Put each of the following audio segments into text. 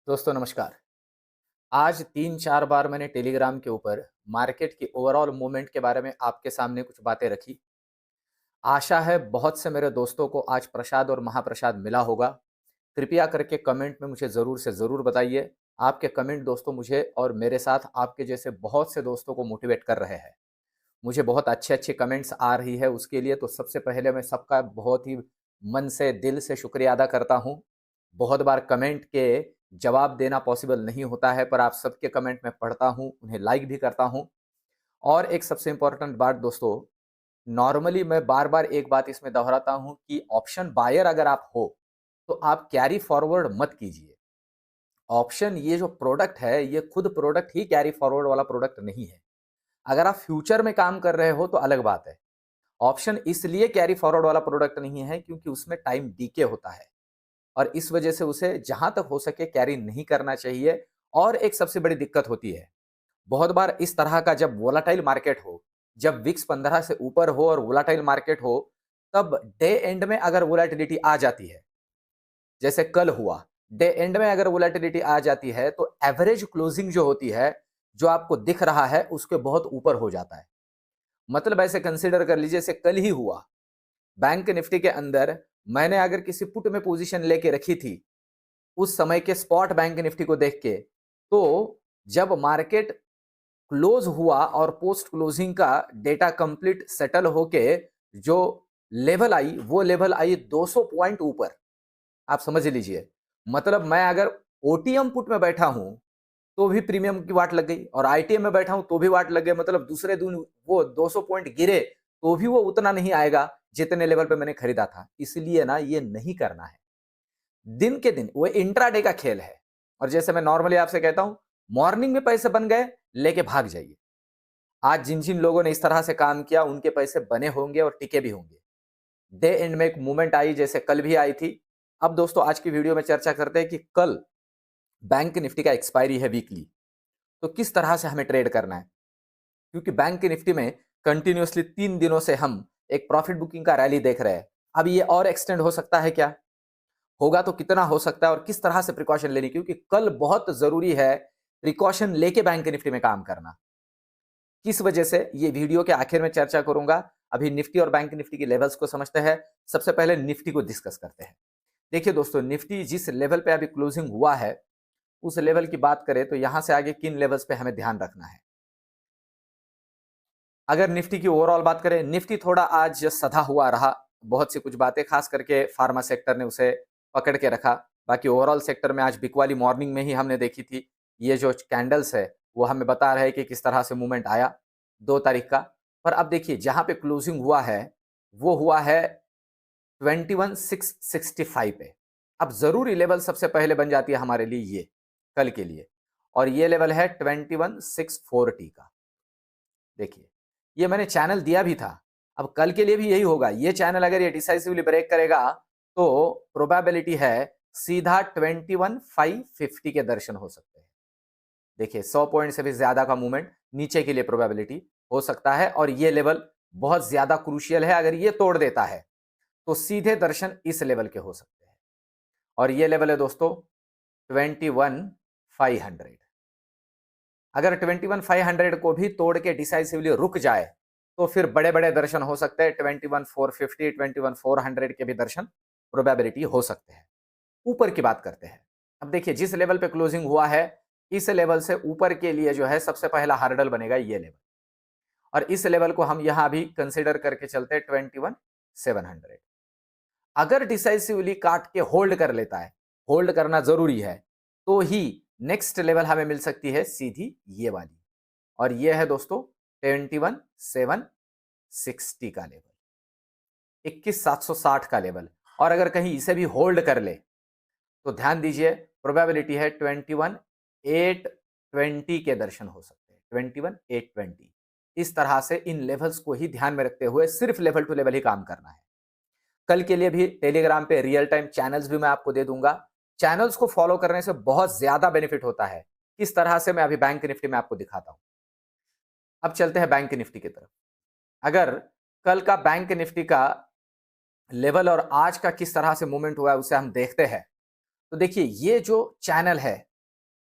दोस्तों नमस्कार। आज 3-4 बार मैंने टेलीग्राम के ऊपर मार्केट की ओवरऑल मूवमेंट के बारे में आपके सामने कुछ बातें रखी। आशा है बहुत से मेरे दोस्तों को आज प्रसाद और महाप्रसाद मिला होगा। कृपया करके कमेंट में मुझे ज़रूर से ज़रूर बताइए। आपके कमेंट दोस्तों मुझे और मेरे साथ आपके जैसे बहुत से दोस्तों को मोटिवेट कर रहे हैं। मुझे बहुत अच्छे-अच्छे कमेंट्स आ रही है उसके लिए तो सबसे पहले मैं सबका बहुत ही मन से, दिल से शुक्रिया अदा करता हूँ। बहुत बार कमेंट के जवाब देना पॉसिबल नहीं होता है, पर आप सबके कमेंट मैं पढ़ता हूँ, उन्हें लाइक भी करता हूँ। और एक सबसे इम्पोर्टेंट बात दोस्तों, नॉर्मली मैं बार-बार एक बात इसमें दोहराता हूँ कि ऑप्शन बायर अगर आप हो, तो आप कैरी फॉरवर्ड मत कीजिए। ऑप्शन ये जो प्रोडक्ट है, ये खुद प्रोडक्ट ही कैरी फॉरवर्ड वाला प्रोडक्ट नहीं है। अगर आप फ्यूचर में काम कर रहे हो तो अलग बात है। ऑप्शन इसलिए कैरी फॉरवर्ड वाला प्रोडक्ट नहीं है क्योंकि उसमें टाइम डीके होता है और इस वजह से उसे जहां तक हो सके कैरी नहीं करना चाहिए। और एक सबसे बड़ी दिक्कत होती है, बहुत बार इस तरह का जब वोलाटाइल मार्केट हो, जब विक्स 15 से ऊपर हो और वोलाटाइल मार्केट हो, तब डे एंड में अगर वोलाटिलिटी आ जाती है, जैसे कल हुआ, डे एंड में अगर वोलेटिलिटी आ जाती है तो एवरेज क्लोजिंग जो होती है, जो आपको दिख रहा है उसके बहुत ऊपर हो जाता है। मतलब ऐसे कंसीडर कर लीजिए जैसे कल ही हुआ, बैंक निफ्टी के अंदर मैंने अगर किसी पुट में पोजीशन लेके रखी थी उस समय के स्पॉट बैंक निफ्टी को देख के, तो जब मार्केट क्लोज हुआ और पोस्ट क्लोजिंग का डेटा कंप्लीट सेटल होके जो लेवल आई, वो लेवल आई 200 पॉइंट ऊपर। आप समझ लीजिए, मतलब मैं अगर ओटीएम पुट में बैठा हूं तो भी प्रीमियम की वाट लग गई और आईटीएम में बैठा हूं तो भी वाट लग गई। मतलब दूसरे दिन वो 200 पॉइंट गिरे तो भी वो उतना नहीं आएगा जितने लेवल पे मैंने खरीदा था। इसलिए ना ये नहीं करना है। दिन के दिन वो इंट्राडे का खेल है और जैसे मैं नॉर्मली आपसे कहता हूं, मॉर्निंग में पैसे बन गए लेके भाग जाइए। आज जिन जिन लोगों ने इस तरह से काम किया उनके पैसे बने होंगे और टिके भी होंगे। डे एंड में एक मूवमेंट आई जैसे कल भी आई थी। अब दोस्तों आज की वीडियो में चर्चा करते हैं कि कल बैंक निफ्टी का एक्सपायरी है वीकली, तो किस तरह से हमें ट्रेड करना है। क्योंकि बैंक निफ्टी में कंटिन्यूअसली 3 दिनों से हम एक प्रॉफिट बुकिंग का रैली देख रहे हैं। अब ये और एक्सटेंड हो सकता है क्या? होगा तो कितना हो सकता है और किस तरह से प्रिकॉशन लेनी, क्योंकि कल बहुत जरूरी है प्रिकॉशन लेके बैंक निफ्टी में काम करना। किस वजह से, ये वीडियो के आखिर में चर्चा करूंगा। अभी निफ्टी और बैंक निफ्टी की लेवल्स को समझते हैं। सबसे पहले निफ्टी को डिस्कस करते हैं। देखिए दोस्तों, निफ्टी जिस लेवल पे अभी क्लोजिंग हुआ है उस लेवल की बात करें तो यहां से आगे किन लेवल्स पे हमें ध्यान रखना है। अगर निफ्टी की ओवरऑल बात करें, निफ्टी थोड़ा आज सधा हुआ रहा। बहुत सी कुछ बातें, खास करके फार्मा सेक्टर ने उसे पकड़ के रखा। बाकी ओवरऑल सेक्टर में आज बिक वाली मॉर्निंग में ही हमने देखी थी। ये जो कैंडल्स है वो हमें बता रहे हैं कि किस तरह से मूवमेंट आया 2 तारीख का। पर अब देखिए जहां पे क्लोजिंग हुआ है वो हुआ है 21,665 पे। अब जरूरी लेवल सबसे पहले बन जाती है हमारे लिए ये कल के लिए, और ये लेवल है 21,640 का। देखिए, ये मैंने चैनल दिया भी था। अब कल के लिए भी यही होगा। ये चैनल अगर ये डिसाइसिवली ब्रेक करेगा तो प्रोबेबिलिटी है सीधा 21,550 के दर्शन हो सकते हैं। देखिए 100 पॉइंट से भी ज्यादा का मूवमेंट नीचे के लिए प्रोबेबिलिटी हो सकता है और ये लेवल बहुत ज्यादा क्रूशियल है। अगर ये तोड़ देता है तो सीधे दर्शन इस लेवल के हो सकते हैं और ये लेवल है दोस्तों 21,500। अगर 21,500 को भी तोड़ के डिसाइसिवली रुक जाए तो फिर बड़े बड़े दर्शन हो सकते हैं। 21,450, 21,400 के भी दर्शन प्रोबेबिलिटी हो सकते हैं। ऊपर की बात करते हैं। अब देखिए जिस लेवल पे क्लोजिंग हुआ है इस लेवल से ऊपर के लिए जो है सबसे पहला हार्डल बनेगा ये लेवल, और इस लेवल को हम यहां भी कंसिडर करके चलते हैं 21,700। अगर डिसाइसिवली काट के होल्ड कर लेता है, होल्ड करना जरूरी है, तो ही नेक्स्ट लेवल हमें मिल सकती है सीधी ये वाली, और ये है दोस्तों 21,760 का लेवल, 21,760 का लेवल। और अगर कहीं इसे भी होल्ड कर ले तो ध्यान दीजिए प्रोबेबिलिटी है 21,820 के दर्शन हो सकते हैं। 21,820। इस तरह से इन लेवल्स को ही ध्यान में रखते हुए सिर्फ लेवल टू लेवल ही काम करना है। कल के लिए भी टेलीग्राम पे रियल टाइम चैनल्स भी मैं आपको दे दूंगा। चैनल्स को फॉलो करने से बहुत ज्यादा बेनिफिट होता है। किस तरह से, मैं अभी बैंक निफ्टी में आपको दिखाता हूं। अब चलते हैं बैंक निफ्टी की तरफ। अगर कल का बैंक निफ्टी का लेवल और आज का किस तरह से मूवमेंट हुआ है उसे हम देखते हैं, तो देखिए ये जो चैनल है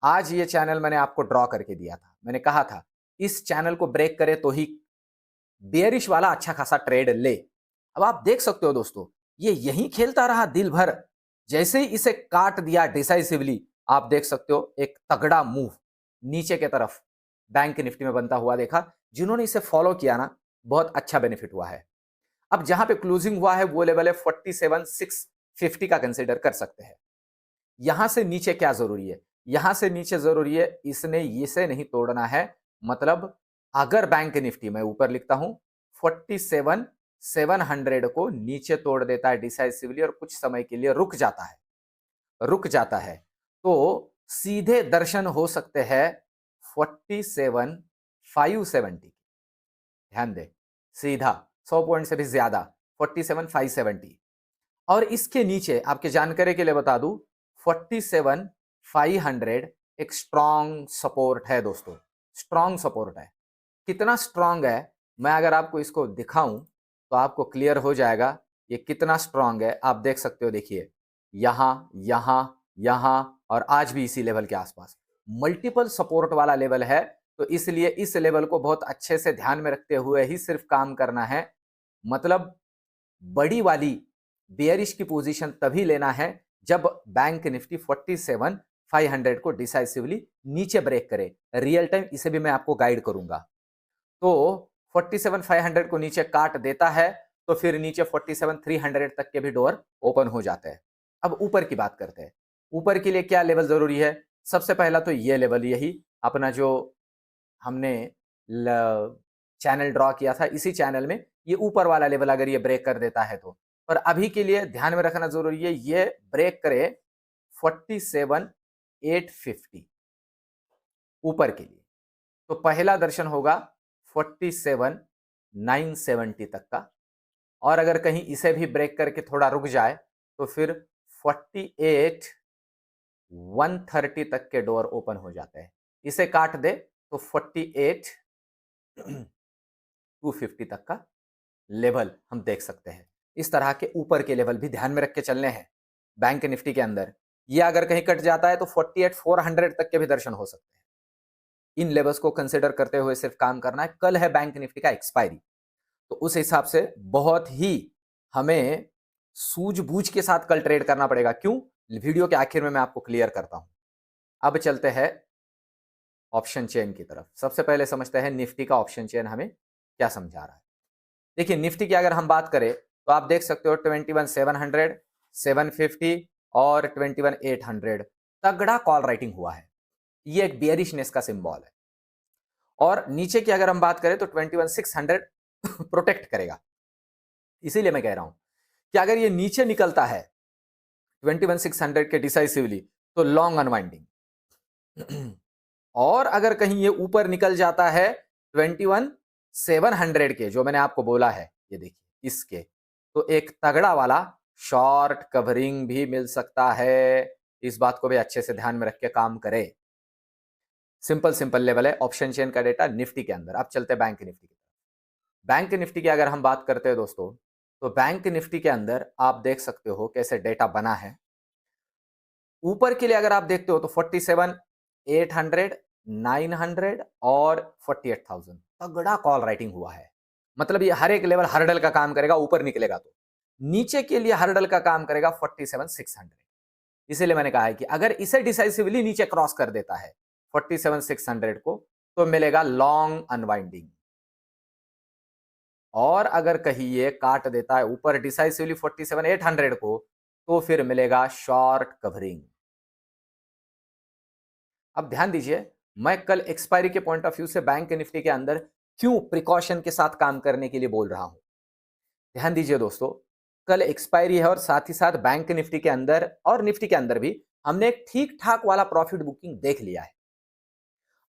आज ये चैनल मैंने आपको ड्रॉ करके दिया था, मैंने कहा था इस चैनल को ब्रेक करे तो ही बेयरिश वाला अच्छा खासा ट्रेड ले। अब आप देख सकते हो दोस्तों, ये यहीं खेलता रहा दिन भर, जैसे ही इसे काट दिया डिसाइसिवली, आप देख सकते हो एक तगड़ा मूव नीचे के तरफ बैंक निफ्टी में बनता हुआ देखा। जिन्होंने इसे फॉलो किया ना, बहुत अच्छा बेनिफिट हुआ है। अब जहां पे क्लोजिंग हुआ है वो लेवल है 47,650 का, कंसीडर कर सकते हैं। यहां से नीचे क्या जरूरी है, यहां से नीचे जरूरी है इसने इसे नहीं तोड़ना है। मतलब अगर बैंक निफ्टी में ऊपर लिखता हूं 47,700 को नीचे तोड़ देता है डिसाइसिवली और कुछ समय के लिए रुक जाता है तो सीधे दर्शन हो सकते हैं 47,570। ध्यान दे, सीधा 100 पॉइंट से भी ज्यादा 47,570। और इसके नीचे आपके जानकारी के लिए बता दूं 47,500 एक स्ट्रॉन्ग सपोर्ट है दोस्तों, स्ट्रॉन्ग सपोर्ट है। कितना स्ट्रॉन्ग है, मैं अगर आपको इसको दिखाऊं तो आपको क्लियर हो जाएगा ये कितना स्ट्रॉन्ग है। आप देख सकते हो, देखिए यहां यहां यहां और आज भी इसी लेवल के आसपास मल्टीपल सपोर्ट वाला लेवल है। तो इसलिए इस लेवल को बहुत अच्छे से ध्यान में रखते हुए ही सिर्फ काम करना है। मतलब बड़ी वाली बेयरिश की पोजीशन तभी लेना है जब बैंक निफ्टी 47,500 को डिसाइसिवली नीचे ब्रेक करे। रियल टाइम इसे भी मैं आपको गाइड करूंगा। तो 47,500 को नीचे काट देता है तो फिर नीचे 47,300 तक के भी डोर ओपन हो जाते हैं। अब ऊपर की बात करते हैं, ऊपर के लिए क्या लेवल जरूरी है। सबसे पहला तो ये लेवल, यही अपना जो हमने चैनल ड्रॉ किया था, इसी चैनल में ये ऊपर वाला लेवल अगर ये ब्रेक कर देता है तो। पर अभी के लिए ध्यान में रखना जरूरी है, ये ब्रेक करे 47,850 ऊपर के लिए, तो पहला दर्शन होगा 47,970 तक का। और अगर कहीं इसे भी ब्रेक करके थोड़ा रुक जाए तो फिर 48,130 तक के डोर ओपन हो जाते हैं। इसे काट दे तो 48,250 तक का लेवल हम देख सकते हैं। इस तरह के ऊपर के लेवल भी ध्यान में रख के चलने हैं बैंक निफ्टी के अंदर। ये अगर कहीं कट जाता है तो 48,400 तक के भी दर्शन हो सकते हैं। इन लेवल्स को कंसिडर करते हुए सिर्फ काम करना है। कल है बैंक निफ्टी का एक्सपायरी, तो उस हिसाब से बहुत ही हमें सूझबूझ के साथ कल ट्रेड करना पड़ेगा। क्यों, वीडियो के आखिर में मैं आपको क्लियर करता हूं। अब चलते हैं ऑप्शन चेन की तरफ। सबसे पहले समझते हैं निफ्टी का ऑप्शन चेन हमें क्या समझा रहा है। देखिए निफ्टी की अगर हम बात करें तो आप देख सकते हो 21,700, 750 और 21,800 तगड़ा कॉल राइटिंग हुआ है। ये एक बेयरिशनेस का सिंबल है। और नीचे की अगर हम बात करें तो 21,600 प्रोटेक्ट करेगा। इसीलिए मैं कह रहा हूं कि अगर ये नीचे निकलता है 21,600 के डिसाइसिवली तो लॉन्ग अनवाइंडिंग। और अगर कहीं ये ऊपर निकल जाता है 21,700 के, जो मैंने आपको बोला है, ये देखिए इसके, तो एक तगड़ा वाला शॉर्ट कवरिंग भी मिल सकता है। इस बात को भी अच्छे से ध्यान में रख के काम करे। सिंपल लेवल है ऑप्शन चेन का डेटा निफ्टी के अंदर। अब चलते हैं बैंक निफ्टी की तरफ। बैंक निफ्टी की अगर हम बात करते हैं दोस्तों, तो बैंक निफ्टी के अंदर आप देख सकते हो कैसे डेटा बना है। ऊपर के लिए अगर आप देखते हो तो 47,800, 900 और 48,000 तगड़ा कॉल राइटिंग हुआ है। मतलब ये हर एक लेवल हर्डल का काम करेगा ऊपर निकलेगा तो। नीचे के लिए हर्डल का काम करेगा 47,600। इसीलिए मैंने कहा है कि अगर इसे डिसाइसिवली नीचे क्रॉस कर देता है 47,600 को तो मिलेगा लॉन्ग अनवाइंडिंग। और अगर कहीं ये काट देता है ऊपर डिसाइसिवली 47,800 को तो फिर मिलेगा शॉर्ट कवरिंग। अब ध्यान दीजिए, मैं कल एक्सपायरी के पॉइंट ऑफ व्यू से बैंक निफ्टी के अंदर क्यों प्रिकॉशन के साथ काम करने के लिए बोल रहा हूं। ध्यान दीजिए दोस्तों, कल एक्सपायरी है और साथ ही साथ बैंक निफ्टी के अंदर और निफ्टी के अंदर भी हमने एक ठीक ठाक वाला प्रॉफिट बुकिंग देख लिया है।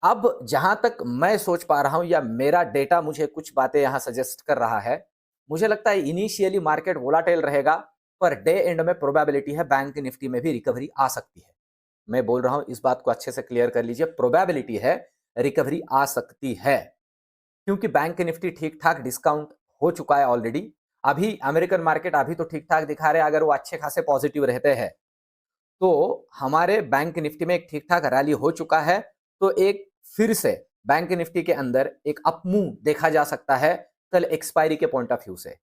अब जहां तक मैं सोच पा रहा हूं या मेरा डेटा मुझे कुछ बातें यहां सजेस्ट कर रहा है, मुझे लगता है इनिशियली मार्केट वोलाटाइल रहेगा, पर डे एंड में प्रोबेबिलिटी है बैंक निफ्टी में भी रिकवरी आ सकती है। मैं बोल रहा हूं, इस बात को अच्छे से क्लियर कर लीजिए, प्रोबेबिलिटी है रिकवरी आ सकती है। क्योंकि बैंक निफ्टी ठीक ठाक डिस्काउंट हो चुका है ऑलरेडी। अभी अमेरिकन मार्केट अभी तो ठीक ठाक दिखा रहे हैं, अगर वो अच्छे खासे पॉजिटिव रहते हैं तो हमारे बैंक निफ्टी में एक ठीक-ठाक रैली हो चुका है, तो एक फिर से बैंक निफ्टी के अंदर एक अपमूव देखा जा सकता है कल एक्सपायरी के पॉइंट ऑफ व्यू से।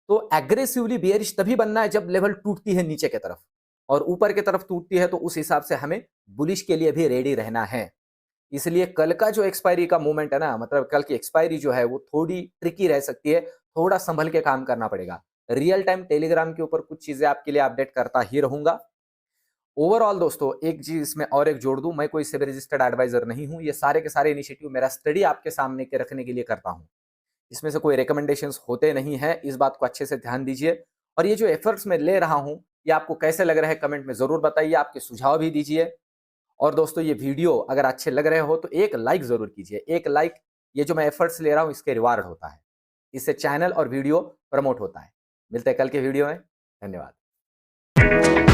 तो एग्रेसिवली बेयरिश तभी बनना है जब लेवल टूटती है नीचे की तरफ, और ऊपर की तरफ टूटती है तो उस हिसाब से हमें बुलिश के लिए भी रेडी रहना है। इसलिए कल का जो एक्सपायरी का मूवमेंट है ना, मतलब कल की एक्सपायरी जो है वो थोड़ी ट्रिकी रह सकती है, थोड़ा संभल के काम करना पड़ेगा। रियल टाइम टेलीग्राम के ऊपर कुछ चीजें आपके लिए अपडेट करता ही रहूंगा। ओवरऑल दोस्तों एक चीज इसमें और एक जोड़ दूं, मैं कोई सेबी रजिस्टर्ड एडवाइजर नहीं हूं, ये सारे के सारे इनिशिएटिव मेरा स्टडी आपके सामने के रखने के लिए करता हूं। इसमें से कोई रिकमेंडेशंस होते नहीं है, इस बात को अच्छे से ध्यान दीजिए। और ये जो एफर्ट्स मैं ले रहा हूं, ये आपको कैसे लग रहा है कमेंट में जरूर बताइए, आपके सुझाव भी दीजिए। और दोस्तों ये वीडियो अगर अच्छे लग रहे हो तो एक लाइक जरूर कीजिए। एक लाइक, ये जो मैं एफर्ट्स ले रहा हूं इसके रिवार्ड होता है, इससे चैनल और वीडियो प्रमोट होता है। मिलते हैं कल के वीडियो में। धन्यवाद।